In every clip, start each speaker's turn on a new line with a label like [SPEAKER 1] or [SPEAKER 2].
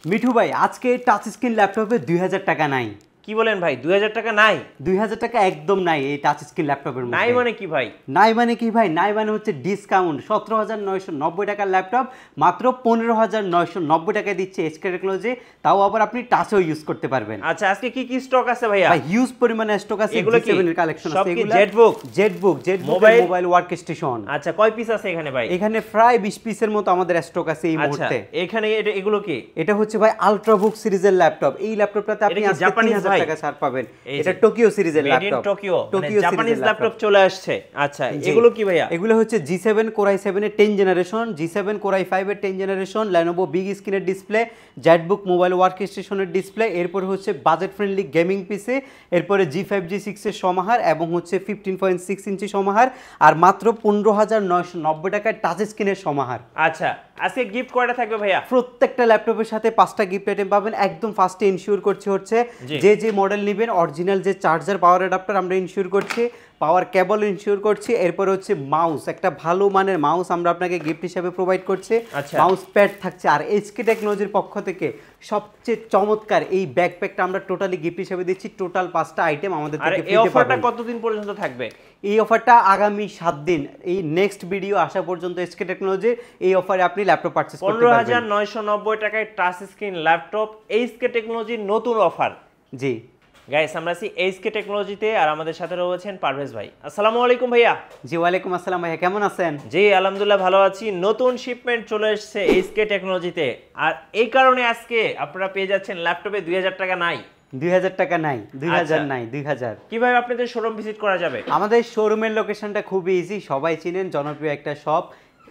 [SPEAKER 1] মিঠু ভাই আজকে touch screen ল্যাপটপে 2000 টাকা নাই।
[SPEAKER 2] কি বলেন ভাই 2000 টাকা নাই?
[SPEAKER 1] 2000 টাকা একদম নাই এই টাচ স্ক্রিন ল্যাপটপের মধ্যে।
[SPEAKER 2] নাই মানে কি ভাই?
[SPEAKER 1] নাই মানে কি ভাই? নাই মানে হচ্ছে ডিসকাউন্ট 17990 টাকার ল্যাপটপ মাত্র 15990 টাকায় দিচ্ছে এসকে টেকনোলজি, তাও আবার আপনি টাচও ইউজ করতে পারবেন।
[SPEAKER 2] আচ্ছা আজকে কি কি স্টক আছে ভাইয়া?
[SPEAKER 1] ভাই হিউজ পরিমাণে স্টক আছে,
[SPEAKER 2] এগুলো কি
[SPEAKER 1] G7 এর কালেকশন আছে।
[SPEAKER 2] এগুলো
[SPEAKER 1] জেটবুক মোবাইল ওয়ার্কস্টেশন।
[SPEAKER 2] আচ্ছা কয় পিস আছে এখানে ভাই?
[SPEAKER 1] এখানে প্রায় 20 পিসের মতো আমাদের স্টক আছে এই মুহূর্তে।
[SPEAKER 2] এখানে এগুলো কি?
[SPEAKER 1] এটা হচ্ছে ভাই আল্ট্রাবুক সিরিজের ল্যাপটপ। এই ল্যাপটপটাতে আপনি আজকে 3000 টাকা ছাড় পাবেন। এটা টোকিও সিরিজের ল্যাপটপ।
[SPEAKER 2] টোকিও জাপানিজ ল্যাপটপ চলে আসছে। আচ্ছা এগুলো কি ভাইয়া?
[SPEAKER 1] এগুলো হচ্ছে G7 Core i7 এর 10 জেনারেশন, G7 Core i5 এর 10 জেনারেশন, Lenovo বিগ স্ক্রিনের ডিসপ্লে, জেটবুক মোবাইল ওয়ার্কস্টেশনের ডিসপ্লে, এরপর হচ্ছে বাজেট ফ্রেন্ডলি গেমিং পিসি, এরপরে G5 G6 এর সমাহার এবং হচ্ছে 15.6 ইঞ্চি সমাহার, আর মাত্র 15990 টাকায় টাচ স্ক্রিনের সমাহার।
[SPEAKER 2] আচ্ছা আজকে গিফট কয়টা থাকবে ভাইয়া?
[SPEAKER 1] প্রত্যেকটা ল্যাপটপের সাথে 5টা গিফট আইটেম পাবেন। একদম ফার্স্টে ইনশিওর করছি হচ্ছে যে মডেল নেবেন অরিজিনাল যে চার্জার পাওয়ার অ্যাডাপ্টার আমরা ইনশিওর করছি, পাওয়ার কেবল ইনশিওর করছি, এরপর হচ্ছে মাউস, একটা ভালো মানের মাউস আমরা আপনাকে গিফট হিসেবে প্রোভাইড করছি। মাউস প্যাড থাকছে। আর এসকে টেকনোলজির পক্ষ থেকে সবচেয়ে চমৎকার এই ব্যাকপ্যাকটা আমরা টোটালি গিফট হিসেবে দিচ্ছি। টোটাল 5টা আইটেম আমাদের থেকে
[SPEAKER 2] পেতে পাবেন। এই অফারটা কতদিন পর্যন্ত থাকবে?
[SPEAKER 1] এই অফারটা আগামী 7 দিন, এই নেক্সট ভিডিও আসা পর্যন্ত এসকে টেকনোলজি এই অফারে আপনি ল্যাপটপ পারচেজ করতে পারবেন।
[SPEAKER 2] 15990 টাকায় টাচ স্ক্রিন ল্যাপটপ এসকে টেকনোলজির নতুন অফার।
[SPEAKER 1] জি
[SPEAKER 2] গাইস আমরা আছি এসকে টেকনোলজিতে আর আমাদের সাথে রয়েছেন পারভেজ ভাই। আসসালামু আলাইকুম ভাইয়া।
[SPEAKER 1] জি ওয়ালাইকুম আসসালাম ভাইয়া, কেমন আছেন?
[SPEAKER 2] জি আলহামদুলিল্লাহ ভালো আছি। নতুন শিপমেন্ট চলে এসেছে এসকে টেকনোলজিতে আর এই কারণে আজকে আপনারা পেয়ে যাচ্ছেন ল্যাপটপে 2000 টাকা নাই।
[SPEAKER 1] 2000 টাকা নাই, 2000 নাই, 2000।
[SPEAKER 2] কিভাবে আপনাদের শোরুম ভিজিট করা যাবে?
[SPEAKER 1] আমাদের শোরুমের লোকেশনটা খুবই ইজি, সবাই চিনেন, জনপ্রিয় একটা shop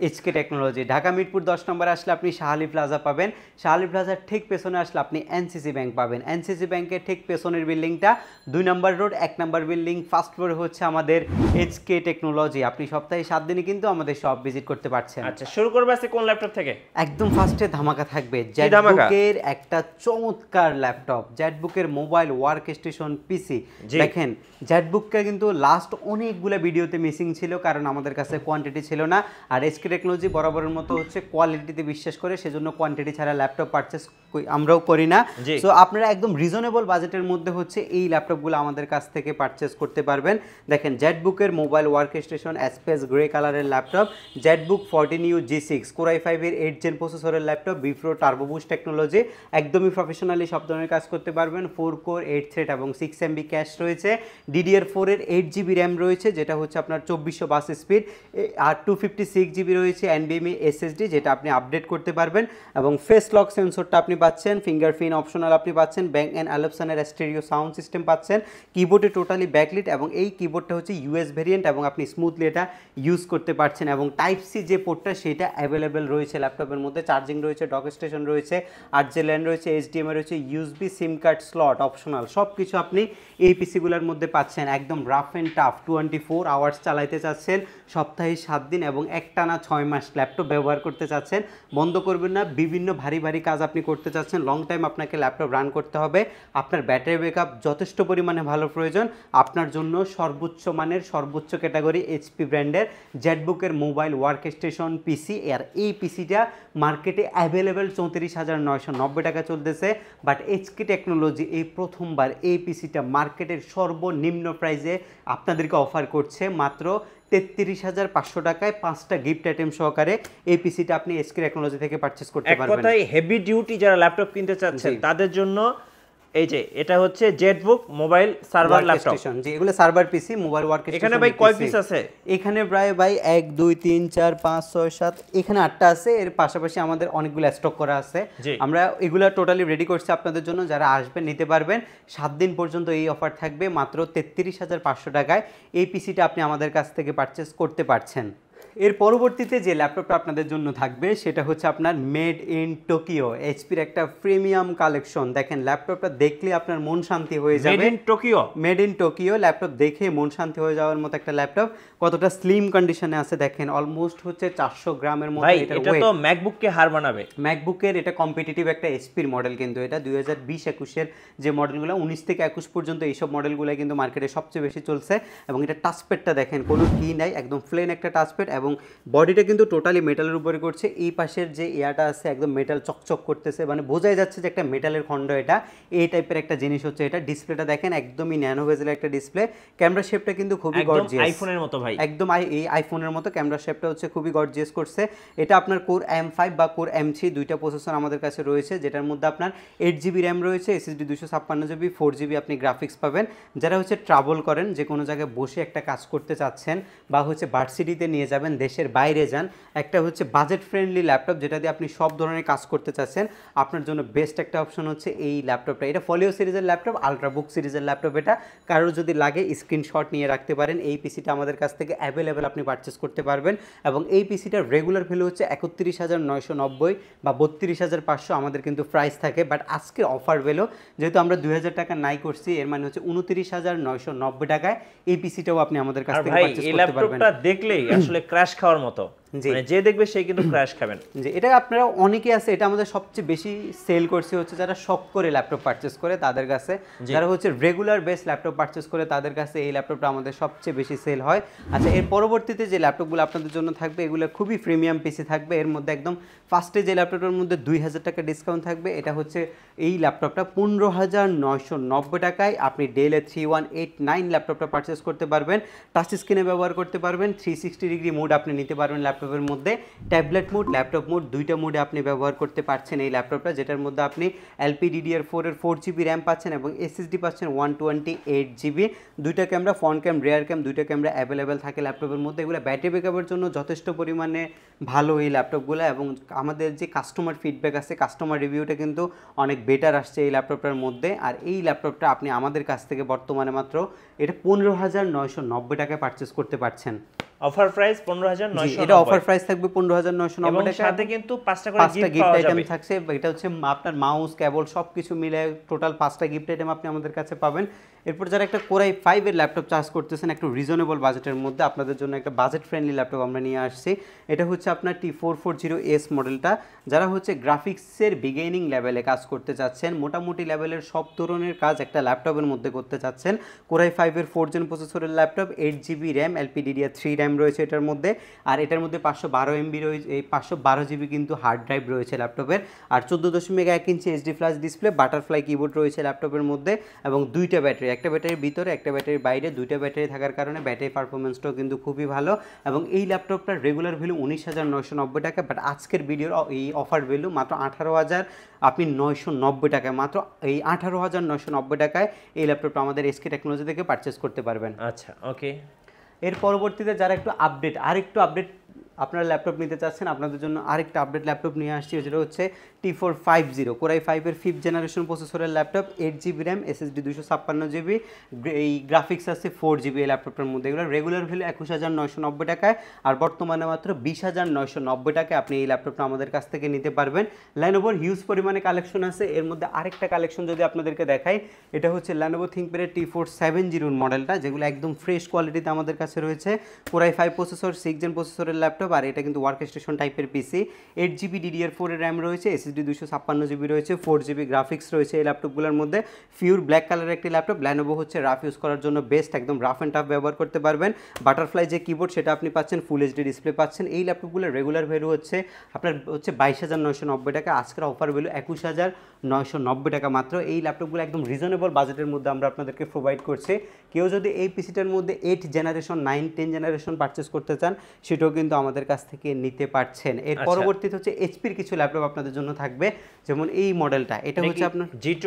[SPEAKER 1] SK technology. Dhaka Mirpur 10 নম্বরে আসলে আপনি শাহালি প্লাজা পাবেন। শাহালি প্লাজার ঠিক পেছনে আসলে আপনি এনসিসি ব্যাংক পাবেন। এনসিসি ব্যাংকের ঠিক পেছনের বিল্ডিংটা 2 নম্বর রোড 1 নম্বর বিল্ডিং, ফার্স্ট ফ্লোরে হচ্ছে আমাদের এসকে টেকনোলজি। আপনি সপ্তাহে 7 দিনই কিন্তু আমাদের শপ ভিজিট করতে পারছেন।
[SPEAKER 2] আচ্ছা শুরু করবে আজকে কোন ল্যাপটপ থেকে?
[SPEAKER 1] একদম ফার্স্টে ধামাকা থাকবে জেটবুকের একটা চমৎকার ল্যাপটপ, জেটবুকের মোবাইল ওয়ার্কস্টেশন পিসি। দেখেন জেটবুকটা কিন্তু লাস্ট অনেকগুলো ভিডিওতে মিসিং ছিল কারণ আমাদের কাছে কোয়ান্টিটি ছিল না। আর এসকে টেকনোলজি বরাবরের মতো হচ্ছে কোয়ালিটিতে বিশ্বাস করে, সেজন্য কোয়ান্টিটি ছাড়া ল্যাপটপ পারচেস আমরাও করি না। সো আপনারা একদম রিজনেবল বাজেটের মধ্যে হচ্ছে এই ল্যাপটপগুলো আমাদের কাছ থেকে পারচেস করতে পারবেন। দেখেন জেটবুকের মোবাইল ওয়ার্কস্টেশন স্পেস গ্রে কালারের laptop, Jetbook 14U G6 Core i5 এর 8 জেন প্রসেসরের laptop, Bipro turbo boost technology, একদমই প্রফেশনালি সব ধরনের কাজ করতে পারবেন। 4 কোর 8 থ্রেড এবং 6 MB ক্যাশ রয়েছে। DDR4 এর 8 GB র্যাম রয়েছে যেটা হচ্ছে আপনার 2400 স্পিড, আর 256 GB রয়েছে NVMe SSD যেটা আপনি আপডেট করতে পারবেন, এবং ফেস লক সেন্সরটা আপনি পাচ্ছেন, ফিঙ্গারপ্রিন্ট অপশনাল আপনি পাচ্ছেন, ব্যাং অ্যান্ড অ্যালপসনের স্টেরিও সাউন্ড সিস্টেম পাচ্ছেন, কিবোর্ডে টোটালি ব্যাকলিট এবং এই কিবোর্ডটা হচ্ছে ইউএস ভেরিয়েন্ট এবং আপনি স্মুথলি এটা ইউজ করতে পারছেন, এবং টাইপ সি যে পোর্টটা সেটা অ্যাভেলেবেল রয়েছে ল্যাপটপের মধ্যে। চার্জিং রয়েছে, ডক স্টেশন রয়েছে, 8 জে ল্যান রয়েছে, HDMI রয়েছে, USB সিম কার্ড স্লট অপশনাল, সব কিছু আপনি এই পিসিগুলোর মধ্যে পাচ্ছেন। একদম রাফ অ্যান্ড টাফ 24 আওয়ার্স চালাইতে চাচ্ছেন, সপ্তাহে 7 দিন এবং একটানা 6 মাস ল্যাপটপ ব্যবহার করতে চাচ্ছেন, বন্ধ করবেন না। বিভিন্ন ভারী ভারী কাজ আপনি করতে চাচ্ছেন, লং টাইম আপনাকে ল্যাপটপ রান করতে হবে, আপনার ব্যাটারি ব্যাকআপ যথেষ্ট পরিমাণে ভালো প্রয়োজন, আপনার জন্য সর্বোচ্চ মানের সর্বোচ্চ ক্যাটাগরি এইচপি ব্র্যান্ডের জেটবুকের মোবাইল ওয়ার্কস্টেশন পিসি। আর এই পিসিটা মার্কেটে অ্যাভেলেবেল 34,990 টাকা চলতেছে, বাট এসকে টেকনোলজি এই প্রথমবার এই পিসিটা মার্কেটের সর্বনিম্ন প্রাইসে আপনাদেরকে অফার করছে মাত্র 33,500 টাকায় 5টা গিফট আইটেম সহকারে। এই পিসিটা আপনি এসকে টেকনোলজি থেকে পারচেজ করতে পারবেন।
[SPEAKER 2] এক কথায় হেভি ডিউটি যারা ল্যাপটপ কিনতে চাচ্ছেন তাদের জন্য এই যে এটা হচ্ছে জেটবুক মোবাইল সার্ভার ল্যাপটপ।
[SPEAKER 1] জি এগুলো সার্ভার পিসি মোবাইল ওয়ার্কস্টেশন।
[SPEAKER 2] এখানে ভাই কয় পিস আছে?
[SPEAKER 1] এখানে প্রায় ভাই 1 2 3 4 5 6 7 এখানে 8টা আছে। এর পাশাপাশি আমাদের অনেকগুলো স্টক করা আছে, আমরা এগুলা টোটালি রেডি করছি আপনাদের জন্য, যারা আসবেন নিতে পারবেন। 7 দিন পর্যন্ত এই অফার থাকবে, মাত্র 33,500 টাকায় এই পিসিটা আপনি আমাদের কাছ থেকে পারচেজ করতে পারছেন। এর পরবর্তীতে যে ল্যাপটপটা আপনাদের জন্য থাকবে সেটা হচ্ছে আপনার মেড ইন টোকিও, এইচপির একটা প্রিমিয়াম কালেকশন। দেখেন ল্যাপটপটা দেখলে আপনার মন শান্তি হয়ে যাবে। মেড ইন টোকিও ল্যাপটপ দেখে মন শান্তি হয়ে যাওয়ার মতো একটা ল্যাপটপ। কতটা স্লিম কন্ডিশনে আছে দেখেন, অলমোস্ট হচ্ছে 400 গ্রামের মতো।
[SPEAKER 2] এটা তো ম্যাকবুককে হার বানাবে।
[SPEAKER 1] ম্যাকবুকের এটা কম্পিটিটিভ একটা এইচপির মডেল, কিন্তু এটা 2020-21 যে মডেলগুলো 19 থেকে 21 পর্যন্ত এইসব মডেলগুলো কিন্তু মার্কেটে সবচেয়ে বেশি চলছে। এবং এটা টাচপ্যাডটা দেখেন, কোনো কি নাই, একদম প্লেন একটা টাচপ্যাড এবং বডিটা কিন্তু টোটালি মেটালের উপরে করছে। এই পাশের যে ইয়াটা আছে একদম মেটাল চকচক করতেছে, মানে বোঝাই যাচ্ছে যে একটা মেটালের খণ্ড এটা, এই টাইপের একটা জিনিস হচ্ছে এটা। ডিসপ্লেটা দেখেন একদমই ন্যানো বেজেলের একটা ডিসপ্লে। ক্যামেরা শেপটা কিন্তু খুবই গর্জিয়াস,
[SPEAKER 2] আইফোনের মতো ভাই,
[SPEAKER 1] একদম এই আইফোনের মতো ক্যামেরা শেপটা হচ্ছে খুবই গর্জিয়াস করছে। এটা আপনার কোর M5 বা কোর M3 দুইটা প্রসেসর আমাদের কাছে রয়েছে, যেটার মধ্যে আপনার 8GB র্যাম রয়েছে, SSD 256GB, 4GB আপনি গ্রাফিক্স পাবেন। যারা হচ্ছে ট্রাভেল করেন, যে কোনো জায়গায় বসে একটা কাজ করতে চাচ্ছেন বা হচ্ছে ভার্সিটিতে নিয়ে যাবেন, দেশের বাইরে যান, একটা হচ্ছে বাজেট ফ্রেন্ডলি ল্যাপটপ যেটা দিয়ে আপনি সব ধরনের কাজ করতে চাচ্ছেন, আপনার জন্য বেস্ট একটা অপশন হচ্ছে এই ল্যাপটপটা। এটা ফলিও সিরিজের ল্যাপটপ, আলট্রাবুক সিরিজের ল্যাপটপ। এটা কারোর যদি লাগে স্ক্রিনশট নিয়ে রাখতে পারেন। এই পিসিটা আমাদের কাছ থেকে অ্যাভেলেবেল আপনি পারচেস করতে পারবেন এবং এই পিসিটার রেগুলার ভ্যালু হচ্ছে 31,990 বা 32,500 আমাদের কিন্তু প্রাইস থাকে। বাট আজকে অফার ভ্যালু যেহেতু আমরা 2,000 টাকা নাই করছি, এর মানে হচ্ছে 29,990 টাকায় এই পিসিটাও আপনি আমাদের কাছ থেকে পারচেস করতে পারবেন।
[SPEAKER 2] ল্যাপটপটা দেখলেই আসলে ক্র্যাশ খাওয়ার মতো, মানে যে দেখবে সেই কিন্তু ক্র্যাশ খাবেন।
[SPEAKER 1] যে এটা আপনারা অনেকে আছে, এটা আমাদের সবচেয়ে বেশি সেল করছে হচ্ছে যারা শখ করে ল্যাপটপ পারচেস করে তাদের কাছে, যারা হচ্ছে রেগুলার বেস ল্যাপটপ পারচেস করে তাদের কাছে এই ল্যাপটপটা আমাদের সবচেয়ে বেশি সেল হয়। আচ্ছা, এর পরবর্তীতে যে ল্যাপটপগুলো আপনাদের জন্য থাকবে এগুলো খুবই প্রিমিয়াম পিসি থাকবে। এর মধ্যে একদম ফার্স্টে যে ল্যাপটপটার মধ্যে 2,000 টাকা ডিসকাউন্ট থাকবে, এটা হচ্ছে এই ল্যাপটপটা 15,990 টাকায় আপনি ডেলের 3189 ল্যাপটপটা পারচেস করতে পারবেন। টাচ স্ক্রিনে ব্যবহার করতে পারবেন, 360 ডিগ্রি মোড আপনি নিতে পারবেন ল্যাপটপের মধ্যে, ট্যাবলেট মোড, ল্যাপটপ মোড দুইটা মোডে আপনি ব্যবহার করতে পারছেন এই ল্যাপটপটা, যেটার মধ্যে আপনি LPDDR4 এর 4GB র্যাম পাচ্ছেন এবং SSD পাচ্ছেন 128GB। দুইটা ক্যামেরা, ফ্রন্ট ক্যাম, রিয়ার ক্যাম, দুইটা ক্যামেরা অ্যাভেলেবেল থাকে ল্যাপটপের মধ্যে। এগুলো ব্যাটারি ব্যাকআপের জন্য যথেষ্ট পরিমাণে ভালো এই ল্যাপটপগুলো এবং আমাদের যে কাস্টমার ফিডব্যাক আছে, কাস্টমার রিভিউটা কিন্তু অনেক বেটার আসছে এই ল্যাপটপটার মধ্যে। আর এই ল্যাপটপটা আপনি আমাদের কাছ থেকে বর্তমানে মাত্র এটা 15,990 টাকায় পারচেস করতে পারছেন।
[SPEAKER 2] অফার প্রাইস 15,990,
[SPEAKER 1] এটা অফার প্রাইস থাকবে 15,990 টাকা।
[SPEAKER 2] সাথে কিন্তু 5টা করে
[SPEAKER 1] গিফট আইটেম থাকছে। এটা হচ্ছে আপনার মাউস, কেবল সবকিছু মিলে টোটাল 5টা গিফট আইটেম আপনি আমাদের কাছে পাবেন। এরপর যারা একটা কোরাই 5 এর ল্যাপটপ চার্জ করতেছেন একটু রিজনেবল বাজেটের মধ্যে, আপনাদের জন্য একটা বাজেট ফ্রেন্ডলি ল্যাপটপ আমরা নিয়ে আসছি। এটা হচ্ছে আপনার T440S মডেলটা। যারা হচ্ছে গ্রাফিক্সের বিগিনিং লেভেলে কাজ করতে চাচ্ছেন, মোটামুটি লেভেলের সব ধরনের কাজ একটা ল্যাপটপের মধ্যে করতে চাচ্ছেন, কোরাই 5 এর 4 জেন প্রসেসরের laptop, 8GB RAM, LPDDR3 RAM রয়েছে এটার মধ্যে, আর এটার মধ্যে 512 MB রয়েছে, এই 512GB কিন্তু হার্ড ড্রাইভ রয়েছে ল্যাপটপের, আর 14.1 ইঞ্চি HD flash display, butterfly keyboard রয়েছে ল্যাপটপের মধ্যে এবং দুইটা ব্যাটারি, একটা ব্যাটারির ভিতরে একটা ব্যাটারির বাইরে, দুইটা ব্যাটারি থাকার কারণে ব্যাটারি পারফরমেন্সটাও কিন্তু খুবই ভালো। এবং এই ল্যাপটপটার রেগুলার ভ্যালু 19,990 টাকা, বাট আজকের ভিডিওর এই অফার ভ্যালু মাত্র 18,990 টাকায়, মাত্র এই 18,990 টাকায় এই ল্যাপটপটা আমাদের SK টেকনোলজি থেকে পারচেস করতে পারবেন।
[SPEAKER 2] আচ্ছা, ওকে।
[SPEAKER 1] এর পরবর্তীতে যারা একটু আরেকটু আপডেট আপনারা ল্যাপটপ নিতে চাচ্ছেন, আপনাদের জন্য আরেকটা আপডেট ল্যাপটপ নিয়ে আসছি, যেটা হচ্ছে T450 কোরাই 5 এর 5th জেনারেশন প্রসেসরের laptop, 8GB RAM, SSD 256GB, এই গ্রাফিক্স আছে 4GB এই ল্যাপটপটার মধ্যে। এগুলো রেগুলার ভ্যালু 21,990 টাকায়, আর বর্তমানে মাত্র 20,990 টাকায় আপনি এই ল্যাপটপটা আমাদের কাছ থেকে নিতে পারবেন। Lenovoর হিউজ পরিমাণে কালেকশন আছে, এর মধ্যে আরেকটা কালেকশন যদি আপনাদেরকে দেখাই, এটা হচ্ছে Lenovo ThinkPad T470 মডেলটা, যেগুলো একদম ফ্রেশ কোয়ালিটিতে আমাদের কাছে রয়েছে। কোরাই 5 প্রসেসর, 6 জেন প্রসেসরের ল্যাপটপ, আর এটা কিন্তু ওয়ার্ক স্টেশন টাইপের পিসি, 8GB DDR4 এর র্যাম রয়েছে, SSD 256GB রয়েছে, 4GB গ্রাফিক্স রয়েছে এই ল্যাপটপগুলোর মধ্যে। পিওর ব্ল্যাক কালারের একটি ল্যাপটপ। Lenovo হচ্ছে রাফ ইউজ করার জন্য বেস্ট, একদম রাফ অ্যান্ড টাফ ব্যবহার করতে পারবেন। বাটারফ্লাই যে কিবোর্ড সেটা আপনি পাচ্ছেন, ফুল HD ডিসপ্লে পাচ্ছেন। এই ল্যাপটপগুলোর রেগুলার ভ্যালু হচ্ছে আপনার হচ্ছে 22,990 টাকা, আজকের অফার ভ্যালু 21,990 টাকা মাত্র। এই ল্যাপটপগুলো একদম রিজনেবল বাজেটের মধ্যে আমরা আপনাদেরকে প্রোভাইড করছি। কেউ যদি এই পিসিটার মধ্যে 8 জেনারেশন, 9, 10 জেনারেশন পারচেস করতে চান, সেটাও কিন্তু আমাদের কাছ থেকে নিতে পারছেন। এর পরবর্তীতে হচ্ছে এইচপির কিছু ল্যাপটপ আপনাদের জন্য থাকবে, যেমন এই মডেলটা, এটা হচ্ছে আপনার G2,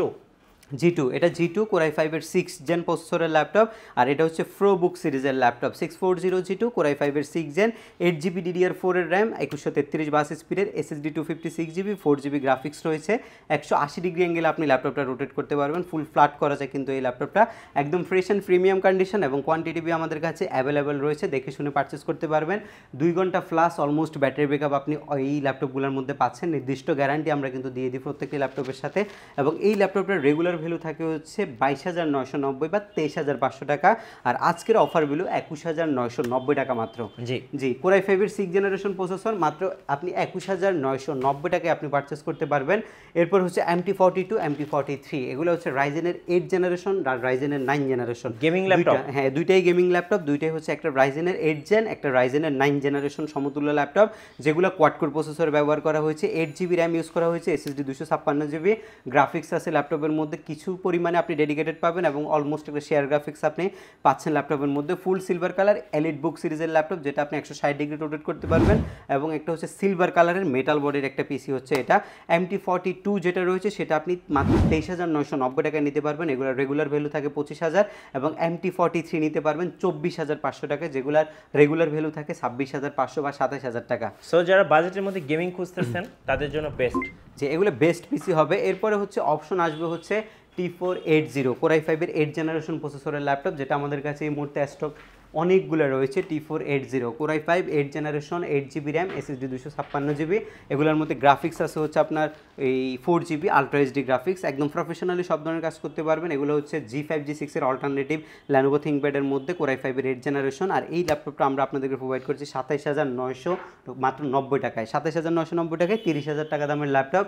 [SPEAKER 1] এটা G2 কোরাই 5 এর 6 জেন প্রসেসরের ল্যাপটপ, আর এটা হচ্ছে ProBook সিরিজের ল্যাপটপ, 640 G2 কোরাই 5 এর 6 জেন, 8GB DDR4 এর র্যাম, 2133 বাস স্পিডের, SSD 256GB, 4GB গ্রাফিক্স রয়েছে, 180 ডিগ্রি অ্যাঙ্গেলে আপনি ল্যাপটপটা রোটেট করতে পারবেন, ফুল ফ্ল্যাট করা যায় কিন্তু এই ল্যাপটপটা, একদম ফ্রেশ অ্যান্ড প্রিমিয়াম কন্ডিশন এবং কোয়ান্টিটি বি আমাদের কাছে অ্যাভেলেবেল রয়েছে, দেখে শুনে পারচেস করতে পারবেন। 2 ঘন্টা প্লাস অলমোস্ট ব্যাটারি ব্যাকআপ আপনি এই ল্যাপটপগুলোর মধ্যে পাচ্ছেন, নির্দিষ্ট গ্যারান্টি আমরা কিন্তু দিয়ে দিই প্রত্যেকটি ল্যাপটপের সাথে। এবং এই ল্যাপটপটার রেগুলার ভ্যালু থাকে হচ্ছে 22,990 বা 23,500 টাকা, আর আজকের অফার ভ্যালু 21,990 টাকা মাত্র।
[SPEAKER 2] জি
[SPEAKER 1] জি, কোর i5 এর 6th জেনারেশন প্রসেসর মাত্র আপনি 21,990 টাকায় আপনি পারচেস করতে পারবেন। এরপর হচ্ছে MT42 MT43, এগুলো হচ্ছে রাইজেনের 8th জেনারেশন আর রাইজেনের 9th জেনারেশন
[SPEAKER 2] গেমিং ল্যাপটপ।
[SPEAKER 1] হ্যাঁ, দুইটাই গেমিং ল্যাপটপ, দুইটাই হচ্ছে একটা রাইজেনের 8th জেন, একটা রাইজেনের 9th জেনারেশন সমতুল্য ল্যাপটপ, যেগুলো কোয়াড কোর প্রসেসর ব্যবহার করা হয়েছে, 8GB র্যাম ইউজ করা হয়েছে, SSD 256GB, গ্রাফিক্স আছে ল্যাপটপের মধ্যে কিছু পরিমাণে আপনি ডেডিকেটেড পাবেন এবং অলমোস্ট একটা শেয়ার গ্রাফিক্স আপনি পাচ্ছেন ল্যাপটপের মধ্যে। ফুল সিলভার কালার এলিট বুক সিরিজের ল্যাপটপ, যেটা আপনি 160 ডিগ্রি রোটেট করতে পারবেন, এবং একটা হচ্ছে সিলভার কালারের মেটাল বডির একটা পিসি হচ্ছে এটা। MT42 যেটা রয়েছে সেটা আপনি মাত্র 23,990 টাকায় নিতে পারবেন, এগুলোর রেগুলার ভ্যালু থাকে 25,000, এবং MT43 নিতে পারবেন 24,500 টাকায়, যেগুলার রেগুলার ভ্যালু থাকে 26,500 বা 27,000 টাকা।
[SPEAKER 2] সো যারা বাজেটের মধ্যে গেমিং খুঁজতেছেন তাদের জন্য বেস্ট,
[SPEAKER 1] যে এগুলো বেস্ট পিসি হবে। এরপরে হচ্ছে অপশন আসবে হচ্ছে T480 কোর i5 এর 8th জেনারেশন প্রসেসরের ল্যাপটপ, যেটা আমাদের কাছে এই মুহূর্তে স্টক অনেকগুলো রয়েছে। T480 core i5 8th generation, 8GB RAM, SSD 256GB, এগুলোর মধ্যে গ্রাফিক্স আছে হচ্ছে আপনার এই 4GB আলট্রা এইচডি গ্রাফিক্স, একদম প্রফেশনালি সব ধরনের কাজ করতে পারবেন। এগুলো হচ্ছে G5 G6 এর অল্টারনেটিভ Lenovo ThinkPad-এর মধ্যে কোর i5 এর 8th জেনারেশন, আর এই ল্যাপটপটা আমরা আপনাদেরকে প্রোভাইড করছি 27,900 মাত্র 90 টাকায়। 27,990 টাকায় 30,000 টাকা দামের ল্যাপটপ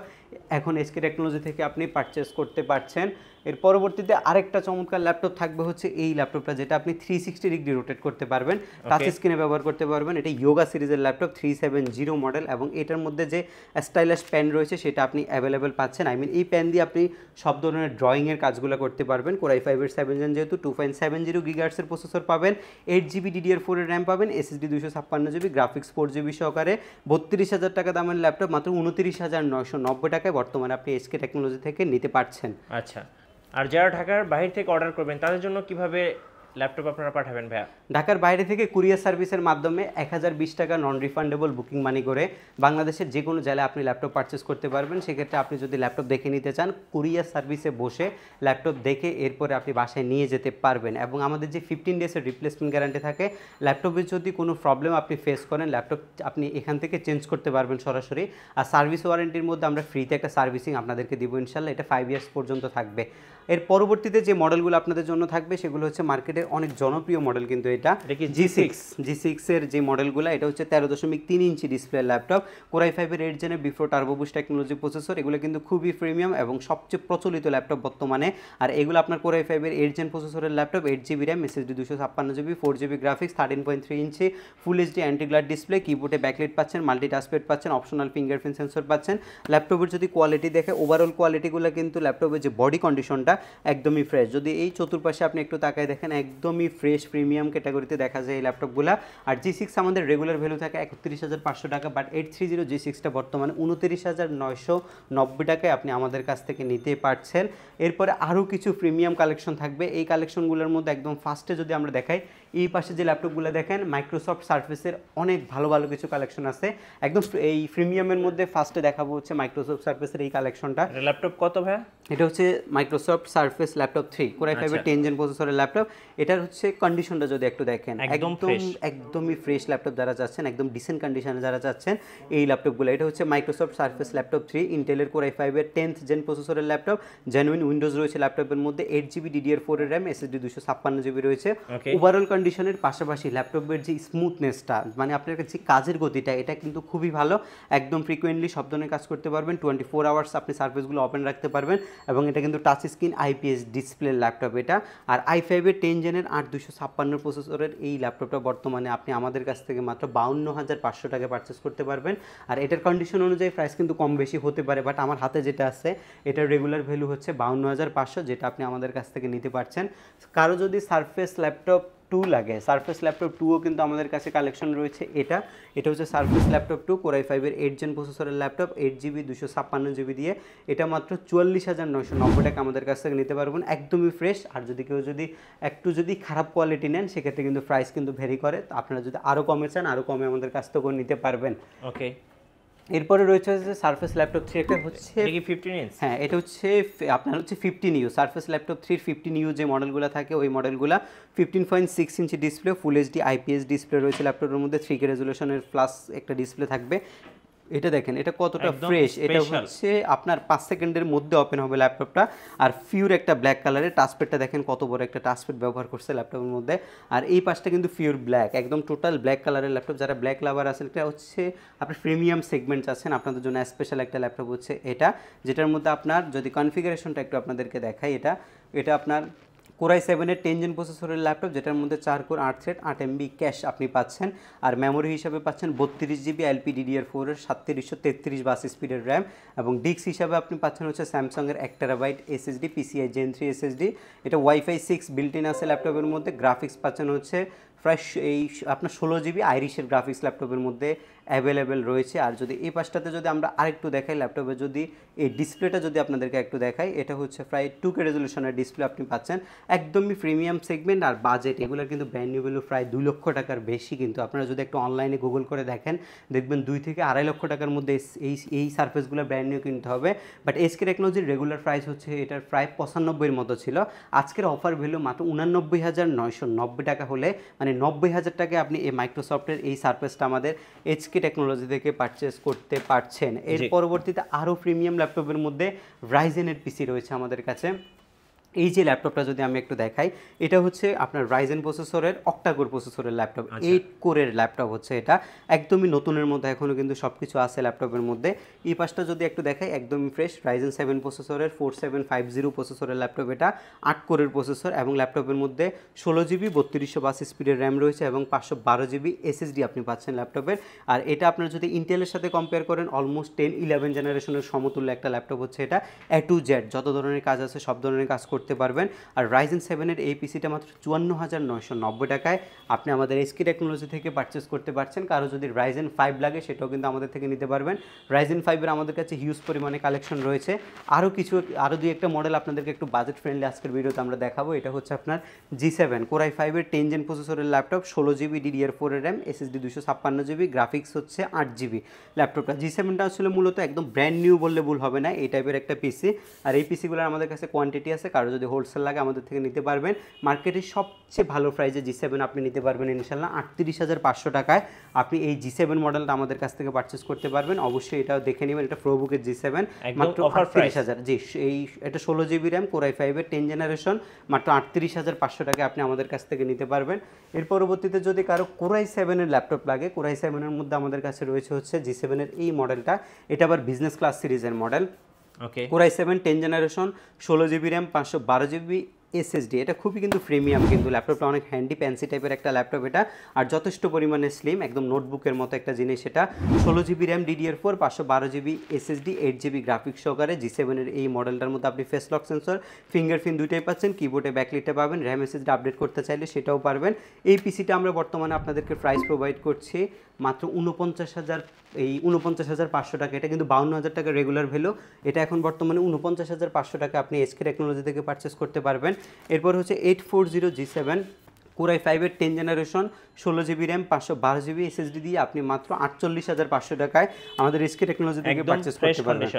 [SPEAKER 1] এখন SK টেকনোলজি থেকে আপনি পারচেস করতে পারছেন। এর পরবর্তীতে আরেকটা চমৎকার ল্যাপটপ থাকবে হচ্ছে এই ল্যাপটপটা, যেটা আপনি 360 ডিগ্রি রোটেট করতে পারবেন, টাচ স্ক্রিনে ব্যবহার করতে পারবেন। এটা ইয়োগা সিরিজের ল্যাপটপ, 370 মডেল, এবং এটার মধ্যে যে স্টাইলিশ পেন রয়েছে সেটা আপনি অ্যাভেলেবেল পাচ্ছেন। এই পেন দিয়ে আপনি সব ধরনের ড্রয়িংয়ের কাজগুলো করতে পারবেন। কোর i5 এর 7 জেন যেহেতু 2.70 GHz প্রসেসর পাবেন, 8GB DDR4 এর র্যাম পাবেন, SSD 256GB, গ্রাফিক্স 4GB সহকারে 32,000 টাকা দামের ল্যাপটপ মাত্র 29,990 টাকায় বর্তমানে আপনি SK টেকনোলজি থেকে নিতে পারছেন।
[SPEAKER 2] আচ্ছা, আর যারা ঢাকার বাইরে থেকে অর্ডার করবেন তাদের জন্য কিভাবে ল্যাপটপ আপনারা পাঠাবেন ভাইয়া?
[SPEAKER 1] ঢাকার বাইরে থেকে কুরিয়ার সার্ভিসের মাধ্যমে 1020 টাকা নন রিফান্ডেবল বুকিং মানি করে বাংলাদেশের যে কোনো জেলায় আপনি ল্যাপটপ পারচেস করতে পারবেন। সেক্ষেত্রে আপনি যদি ল্যাপটপ দেখে নিতে চান, কুরিয়ার সার্ভিসে বসে ল্যাপটপ দেখে এরপরে আপনি বাসায় নিয়ে যেতে পারবেন, এবং আমাদের যে 15 ডেজের রিপ্লেসমেন্ট গ্যারান্টি থাকে, ল্যাপটপে যদি কোনো প্রবলেম আপনি ফেস করেন ল্যাপটপ আপনি এখান থেকে চেঞ্জ করতে পারবেন সরাসরি। আর সার্ভিস ওয়ারেন্টির মধ্যে আমরা ফ্রিতে একটা সার্ভিসিং আপনাদেরকে দিব ইনশাল্লাহ, এটা 5 ইয়ার্স পর্যন্ত থাকবে। এর পরবর্তীতে যে মডেলগুলো আপনাদের জন্য থাকবে সেগুলো হচ্ছে মার্কেটের অনেক জনপ্রিয় মডেল, কিন্তু এটা G6 এর যে মডেলগুলো, এটা হচ্ছে 13.3 inch display laptop, core i5 এর 8 জেনের before turbo boost technology processor, এগুলো কিন্তু খুবই প্রিমিয়াম এবং সবচেয়ে প্রচলিত ল্যাপটপ বর্তমানে। আর এগুলো আপনার কোর i5 এর 8 জেন প্রসেসরের laptop, 8GB RAM, SSD 256GB, 4GB graphics, 13.3 inch full HD anti glare display, কিবোর্ডে ব্যাকলাইট পাচ্ছেন, মাল্টি টাচপ্যাড পাচ্ছেন, অপশনাল ফিঙ্গারপ্রিন্ট সেন্সর পাচ্ছেন। ল্যাপটপের যদি কোয়ালিটি দেখে, ওভারঅল কোয়ালিটিগুলো কিন্তু ল্যাপটপের যে বডি কন্ডিশনটা একদমই ফ্রেশ। যদি এই চতুর্পাশে আপনি একটু তাকায় দেখেন, একদমই ফ্রেশ প্রিমিয়াম ক্যাটাগরিতে দেখা যায় এই ল্যাপটপগুলো। আর G6 আমাদের রেগুলার ভ্যালু থাকে 31,500 টাকা, বাট 830 G6টা বর্তমানে 29,990 টাকায় আপনি আমাদের কাছ থেকে নিতে পারছেন। এরপরে আরও কিছু প্রিমিয়াম কালেকশন থাকবে। এই কালেকশনগুলোর মধ্যে একদম ফার্স্টে যদি আমরা দেখাই, এই পাশে যে ল্যাপটপগুলো দেখেন, মাইক্রোসফট সার্ফেসের অনেক ভালো ভালো কিছু কালেকশন আছে। একদম এই প্রিমিয়ামের মধ্যে ফার্স্টে দেখাবো হচ্ছে মাইক্রোসফট সার্ফেসের এই কালেকশনটা।
[SPEAKER 2] ল্যাপটপ কত ভাইয়া?
[SPEAKER 1] এটা হচ্ছে Microsoft surface laptop 3 core i5 এর 10 জেন প্রসেসরের ল্যাপটপ। এটার হচ্ছে কন্ডিশনটা যদি একটু দেখেন, একদমই ফ্রেশ ল্যাপটপ যারা চাচ্ছেন, একদম ডিসেন্ট কন্ডিশনে যারা চাচ্ছেন এই ল্যাপটপগুলো। এটা হচ্ছে মাইক্রোসফট সার্ফেস ল্যাপটপ 3 ইন্টেলের কোর i5 এর 10th জেন প্রসেসরের ল্যাপটপ, জেনুইন উইন্ডোজ রয়েছে ল্যাপটপের মধ্যে, 8GB DDR4 এর র্যাম, SSD 256GB রয়েছে। ওভারঅল কন্ডিশনের পাশাপাশি ল্যাপটপের যে স্মুথনেসটা, মানে আপনার কাছে কাজের গতিটা, এটা কিন্তু খুবই ভালো। একদম ফ্রিকোয়েন্টলি সব ধরনের কাজ করতে পারবেন, 24 আওয়ার্স আপনি সার্ফেসগুলো ওপেন রাখতে পারবেন, এবং এটা কিন্তু touch screen IPS display laptop এটা। আর i5 এর 10 জেনের 8256 প্রসেসরের এই ল্যাপটপটা বর্তমানে আপনি আমাদের কাছ থেকে মাত্র 52,500 টাকা পারচেস করতে পারবেন। আর এটার কন্ডিশন অনুযায়ী প্রাইস কিন্তু কম বেশি হতে পারে, বাট আমার হাতে যেটা আছে এটার রেগুলার ভ্যালু হচ্ছে 52,500, যেটা আপনি আমাদের কাছ থেকে নিতে পারছেন। কারো যদি সারফেস ল্যাপটপ 2 লাগে, সারফেস ল্যাপটপ 2ও কিন্তু আমাদের কাছে কালেকশন রয়েছে। এটা হচ্ছে সারফেস ল্যাপটপ 2 কোর i5 এর 8 জেন প্রসেসরের ল্যাপটপ, 8GB 256GB দিয়ে, এটা মাত্র 44,990 টাকা আমাদের কাছ থেকে নিতে পারবেন, একদমই ফ্রেশ। আর কেউ একটু খারাপ কোয়ালিটি নেন, সেক্ষেত্রে কিন্তু প্রাইস কিন্তু ভেরি করে। আপনারা যদি আরও কমে চান, আরও কমে আমাদের কাছ থেকেও নিতে পারবেন।
[SPEAKER 2] ওকে,
[SPEAKER 1] এরপরে রয়েছে যে সারফেস ল্যাপটপ 3, একটা হচ্ছে
[SPEAKER 2] 15 ইঞ্চ।
[SPEAKER 1] হ্যাঁ, এটা হচ্ছে আপনার হচ্ছে 15U সারফেস ল্যাপটপ 3 15U যে মডেলগুলো থাকে, ওই মডেলগুলো 15.6 inch display, full HD IPS display রয়েছে ল্যাপটপের মধ্যে, 3K রেজুলেশনের প্লাস একটা ডিসপ্লে থাকবে। এটা দেখেন এটা কতটা ফ্রেশ, এটা হচ্ছে আপনার 5 সেকেন্ডের মধ্যে ওপেন হবে ল্যাপটপটা। আর ফিউর একটা ব্ল্যাক কালারের টাচপ্যাডটা দেখেন কত বড় একটা টাচপ্যাড ব্যবহার করছে ল্যাপটপের মধ্যে। আর এই পাশটা কিন্তু ফিউর ব্ল্যাক, একদম টোটাল ব্ল্যাক কালারের ল্যাপটপ। যারা ব্ল্যাক লাভার আছেন, এটা হচ্ছে আপনার প্রিমিয়াম সেগমেন্ট আছেন, আপনাদের জন্য স্পেশাল একটা ল্যাপটপ হচ্ছে এটা, যেটার মধ্যে আপনার যদি কনফিগারেশনটা একটু আপনাদেরকে দেখাই, এটা আপনার কোরাই 7-এর 10 জেন প্রসেসরের ল্যাপটপ, যেটার মধ্যে 4 কোর 8 থ্রেড 8 MB ক্যাশ আপনি পাচ্ছেন। আর মেমোরি হিসাবে পাচ্ছেন 32 GB LPDDR4 এর 3733 বাস স্পিডের র্যাম, এবং ডিস্ক হিসাবে আপনি পাচ্ছেন হচ্ছে স্যামসাংয়ের 1 TB SSD PCI Gen 3 SSD। এটা ওয়াইফাই 6 বিল্ট ইন আছে ল্যাপটপের মধ্যে। গ্রাফিক্স পাচ্ছেন হচ্ছে প্রায় এই আপনার 16 GB আইরিশের গ্রাফিক্স ল্যাপটপের মধ্যে অ্যাভেলেবেল রয়েছে। আর যদি এই পাশটাতে যদি আমরা আরেকটু দেখাই ল্যাপটপে, যদি এই ডিসপ্লেটা যদি আপনাদেরকে একটু দেখাই, এটা হচ্ছে প্রায় 2K রেজলিউশনের ডিসপ্লে আপনি পাচ্ছেন, একদমই প্রিমিয়াম সেগমেন্ট। আর বাজেট এগুলোর কিন্তু ব্র্যান্ড নিউ ভ্যালু প্রায় 2 লক্ষ টাকার বেশি। কিন্তু আপনারা যদি একটু অনলাইনে গুগল করে দেখেন, দেখবেন 2 থেকে 2.5 লক্ষ টাকার মধ্যে এই সার্ফেসগুলো ব্র্যান্ড নিউ কিনতে হবে। বাট এসকে টেকনোলজির রেগুলার প্রাইস হচ্ছে এটার প্রায় 95 মতো ছিল। আজকের অফার ভ্যালু মাত্র 89,990 টাকা হলে, মানে 90,000 টাকায় আপনি এই মাইক্রোসফটের এই সার্ফেসটা আমাদের এইচকে টেকনোলজি থেকে পারচেস করতে পারছেন। এর পরবর্তীতে আরও প্রিমিয়াম ল্যাপটপের মধ্যে রাইজেনের পিসি রয়েছে আমাদের কাছে। এই যে ল্যাপটপটা যদি আমি একটু দেখাই, এটা হচ্ছে আপনার রাইজেন প্রসেসরের অক্টাকোর প্রসেসরের ল্যাপটপ, 8 কোরের ল্যাপটপ হচ্ছে এটা, একদমই নতুনের মধ্যে এখনও কিন্তু সব কিছু আছে ল্যাপটপের মধ্যে। এই পাশটা যদি একটু দেখাই, একদমই ফ্রেশ রাইজেন 7 প্রসেসরের 4750 প্রসেসরের ল্যাপটপ, এটা 8 কোরের প্রসেসর, এবং ল্যাপটপের মধ্যে 16 GB 3200 বাস স্পিডের র্যাম রয়েছে, এবং 512 GB SSD আপনি পাচ্ছেন ল্যাপটপের। আর এটা আপনার যদি ইন্টেলের সাথে কম্পেয়ার করেন, অলমোস্ট 10-11 জেনারেশনের সমতুল্য একটা ল্যাপটপ হচ্ছে এটা। A to Z যত ধরনের কাজ আছে সব ধরনের কাজ করতে পারবেন। আর রাইজেন 7-এর এই পিসিটা মাত্র 54,990 টাকায় আপনি আমাদের এসকে টেকনোলজি থেকে পারচেস করতে পারছেন। কারো যদি রাইজেন 5 লাগে সেটাও কিন্তু আমাদের থেকে নিতে পারবেন। রাইজেন 5-এর আমাদের কাছে হিউজ পরিমাণে কালেকশন রয়েছে। আরও দুই একটা মডেল আপনাদেরকে একটু বাজেট ফ্রেন্ডলি আজকের ভিডিওতে আমরা দেখাবো। এটা হচ্ছে আপনার G7 কোরাই 5-এর 10 জেন প্রসেসরের ল্যাপটপ, 16 GB DDR4 এর র্যাম, SSD 256 GB, গ্রাফিক্স হচ্ছে 8 GB। ল্যাপটপটা G7টা আসলে মূলত একদম ব্র্যান্ড নিউ বললে ভুল হবে না, এই টাইপের একটা পিসি। আর এই পিসিগুলোর আমাদের কাছে কোয়ান্টিটি আছে, কারো যদি হোলসেল লাগে আমাদের থেকে নিতে পারবেন। মার্কেটে সবচেয়ে ভালো প্রাইসে G7 আপনি নিতে পারবেন ইনশাল্লাহ 38,500 টাকায়। আপনি এই G7 মডেলটা আমাদের কাছ থেকে পারচেস করতে পারবেন। অবশ্যই এটাও দেখে নেবেন, এটা প্রোবুকের G7 মাত্র 38,000। জি, এটা 16 GB র্যাম কোরাই 5-এর 10 জেনারেশন, মাত্র 38,500 টাকায় আপনি আমাদের কাছ থেকে নিতে পারবেন। এর পরবর্তীতে যদি কারো কোরাই 7-এর ল্যাপটপ লাগে, কোরাই 7-এর মধ্যে আমাদের কাছে রয়েছে হচ্ছে G7-এর এই মডেলটা, এটা আবার বিজনেস ক্লাস সিরিজের model. Core i 7 10 generation, 16 GB RAM, 512 GB SSD। এটা খুবই কিন্তু প্রিমিয়াম, কিন্তু ল্যাপটপটা অনেক হ্যান্ডি প্যান্সি টাইপের একটা ল্যাপটপ এটা, আর যথেষ্ট পরিমাণে স্লিম, একদম নোটবুকের মতো একটা জিনিস এটা। 16 GB RAM DDR4, 512 GB SSD, 8 GB graphics সহকারে G7-এর এই মডেলটার মধ্যে আপনি ফেস লক সেন্সর, ফিঙ্গারপ্রিন্ট দুইটাই পাচ্ছেন, কিবোর্ডে ব্যাকলিটটা পাবেন, র্যাম SSD আপডেট করতে চাইলে সেটাও পারবেন। এই পিসিটা আমরা বর্তমানে আপনাদেরকে প্রাইস প্রোভাইড করছি মাত্র 49,500 টাকা। এটা কিন্তু 52,000 টাকা রেগুলার ভ্যালু, এটা এখন বর্তমানে 49,500 টাকা আপনি এসকে টেকনোলজি থেকে পারচেস করতে পারবেন। এরপর হচ্ছে 840 G7 কোরাই 5-এর 10 generation, 16 GB RAM, 512 GB SSD দিয়ে আপনি মাত্র 48,500 টাকায় আমাদের এসকে টেকনোলজি থেকে পারচেস করতে পারবেন।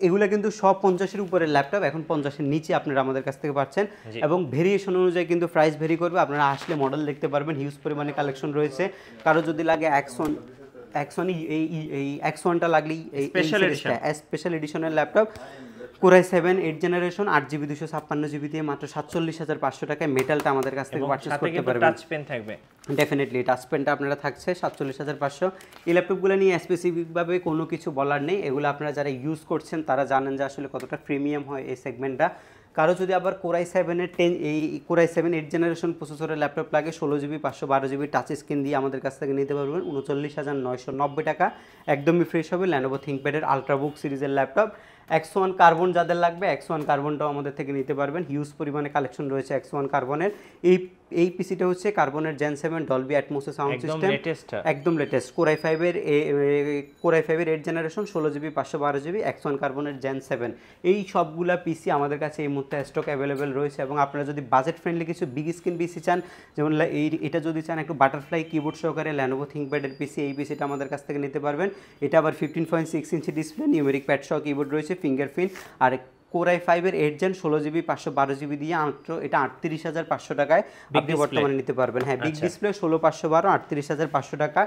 [SPEAKER 1] এগুলো কিন্তু সব 50-এর উপরের ল্যাপটপ, এখন 50-এর নিচে আপনারা আমাদের কাছ থেকে পাচ্ছেন, এবং ভেরিয়েশন অনুযায়ী কিন্তু প্রাইস ভেরি করবে। আপনারা আসলে মডেল দেখতে পারবেন, হিউজ পরিমাণে কালেকশন রয়েছে। কারো যদি লাগে Axon এই X1টা লাগলেই এই স্পেশাল এডিশনের laptop, core i 7 8 generation, 8 GB 256 GB দিয়ে মাত্র 47,500 টাকায় মেটালটা আমাদের কাছ থেকে পারচেজ করতে পারবেন।
[SPEAKER 2] টাচ পেন থাকবে,
[SPEAKER 1] ডেফিনেটলি টাচ পেনটা আপনারা থাকছে 47,500। এই ল্যাপটপগুলো নিয়ে স্পেসিফিকভাবে কোনো কিছু বলার নেই, এগুলো আপনারা যারা ইউজ করছেন তারা জানেন যে আসলে কতটা প্রিমিয়াম হয় এই সেগমেন্টটা। কারো যদি আবার কোরাই 7-এর কোরাই 7 8 জেনারেশন প্রসেসরের ল্যাপটপ লাগে, 16 GB 512 GB টাচ স্ক্রিন দিয়ে আমাদের কাছ থেকে নিতে পারবেন 39,990 টাকা, একদমই ফ্রেশ হবে। ল্যানোভো থিঙ্কপ্যাডের আলট্রাবুক সিরিজের ল্যাপটপ। X1 কার্বন যাদের লাগবে, X1 কার্বনটাও আমাদের থেকে নিতে পারবেন, হিউজ পরিমাণে কালেকশন রয়েছে X1 কার্বনের। এই পিসিটা হচ্ছে কার্বনের Gen 7 ডলবি অ্যাটমসের সাউন্ড সিস্টেম, একদম লেটেস্ট। কোরাই 5-এর 8 জেনারেশন, 16 GB 512 GB, X1 কার্বনের Gen 7। এই সবগুলা পিসি আমাদের কাছে এই মুহূর্তে স্টক অ্যাভেলেবেল রয়েছে। এবং আপনারা যদি বাজেট ফ্রেন্ডলি কিছু বিগ স্ক্রিন পিসি চান, যেমন এটা যদি চান একটু বাটারফ্লাই কিবোর্ড সহকারে ল্যানোভো থিঙ্কপ্যাডের পিসি, এই পিসিটা আমাদের কাছ থেকে নিতে পারবেন। এটা আবার 15.6 ইঞ্চি ডিসপ্লে, নিউমেরিক প্যাড সহ কিবোর্ড রয়েছে, ফিঙ্গারপ্রিন্ট। আর কোরাই 5-এর 8 জেন 16 GB 512 GB দিয়ে মাত্র এটা 38,500 টাকায় আপনি বর্তমানে নিতে পারবেন। হ্যাঁ, বিগ ডিসপ্লে 16,512, 38,500 টাকা।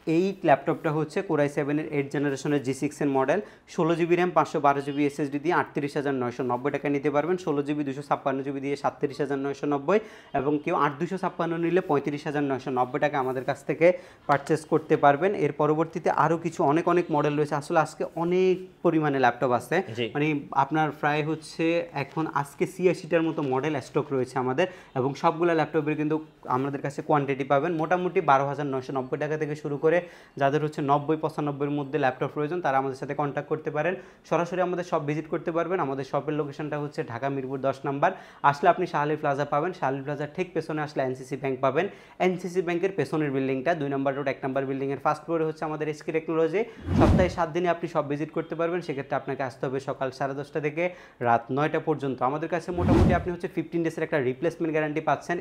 [SPEAKER 1] এই ল্যাপটপটা হচ্ছে কোরাই 7-এর 8 জেনারেশনের G6 এর model, 16GB RAM 512GB SSD দিয়ে 38,990 টাকা নিতে পারবেন, 16GB 256GB দিয়ে 37,990, এবং কেউ 8/256 নিলে 35,990 টাকা আমাদের কাছ থেকে পারচেস করতে পারবেন। এর পরবর্তীতে আরও কিছু অনেক মডেল রয়েছে। আসলে আজকে অনেক পরিমাণে ল্যাপটপ আছে, মানে আপনার প্রায় হচ্ছে এখন আজকে 86টার মতো মডেল স্টক রয়েছে আমাদের, এবং সবগুলো ল্যাপটপের কিন্তু আমাদের কাছে কোয়ান্টিটি পাবেন মোটামুটি 12,990 টাকা থেকে শুরু করে। যাদের হচ্ছে 90-95-এর মধ্যে ল্যাপটপ প্রয়োজন তারা আমাদের সাথে কন্ট্যাক্ট করতে পারেন, সরাসরি আমাদের শপ ভিজিট করতে পারবেন। আমাদের শপের লোকেশনটা হচ্ছে ঢাকা মিরপুর 10 নম্বর। আসলে আপনি শাহালি প্লাজা পাবেন, শাহালি প্লাজার ঠিক পেছনে আসলে এনসিসি ব্যাংক পাবেন, এনসিসি ব্যাংকের পেছনের বিল্ডিংটা 2 নম্বর রোড 1 নম্বর বিল্ডিংয়ের ফার্স্ট ফ্লোরে হচ্ছে আমাদের এসকে টেকনোলজি। সপ্তাহে 7 দিনে আপনি শপ ভিজিট করতে পারবেন, সেক্ষেত্রে আপনাকে আসতে হবে সকাল 10:30 থেকে রাত 9টা পর্যন্ত। আমাদের কাছে মোটামুটি আপনি হচ্ছে 15 ডেজের একটা রিপ্লেসমেন্ট গ্যারান্টি পাচ্ছেন।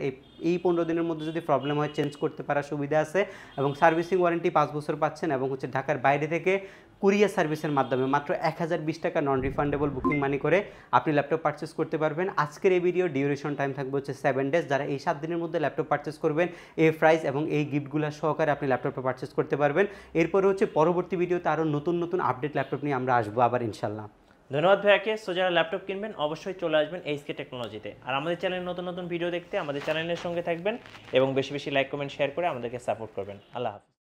[SPEAKER 1] এই 15 দিনের মধ্যে যদি প্রবলেম হয় চেঞ্জ করতে পারার সুবিধা আছে, এবং সার্ভিসিং ওয়ারেন্টি 5 বছর পাচ্ছেন, এবং হচ্ছে ঢাকার বাইরে থেকে কুরিয়ার সার্ভিসের মাধ্যমে মাত্র 1020 টাকা নন রিফান্ডেবল বুকিং মানি করে আপনি ল্যাপটপ পারচেস করতে পারবেন। আজকের এই ভিডিও ডিউরেশন টাইম থাকবে হচ্ছে 7 ডেজ। যারা এই 7 দিনের মধ্যে ল্যাপটপ পারচেস করবেন এই প্রাইস এবং এই গিফটগুলো সহকারে আপনি ল্যাপটপটা পারচেস করতে পারবেন। এরপরে হচ্ছে পরবর্তী ভিডিওতে আরও নতুন আপডেট ল্যাপটপ নিয়ে আমরা আসবো আবার ইনশাল্লাহ।
[SPEAKER 2] ধন্যবাদ ভাইয়াকে। সো যারা ল্যাপটপ কিনবেন অবশ্যই চলে আসবেন এইচকে টেকনোলজিতে, আর আমাদের চ্যানেলে নতুন ভিডিও দেখতে আমাদের চ্যানেলের সঙ্গে থাকবেন এবং বেশি লাইক কমেন্ট শেয়ার করে আমাদেরকে সাপোর্ট করবেন। আল্লাহ হাফেজ।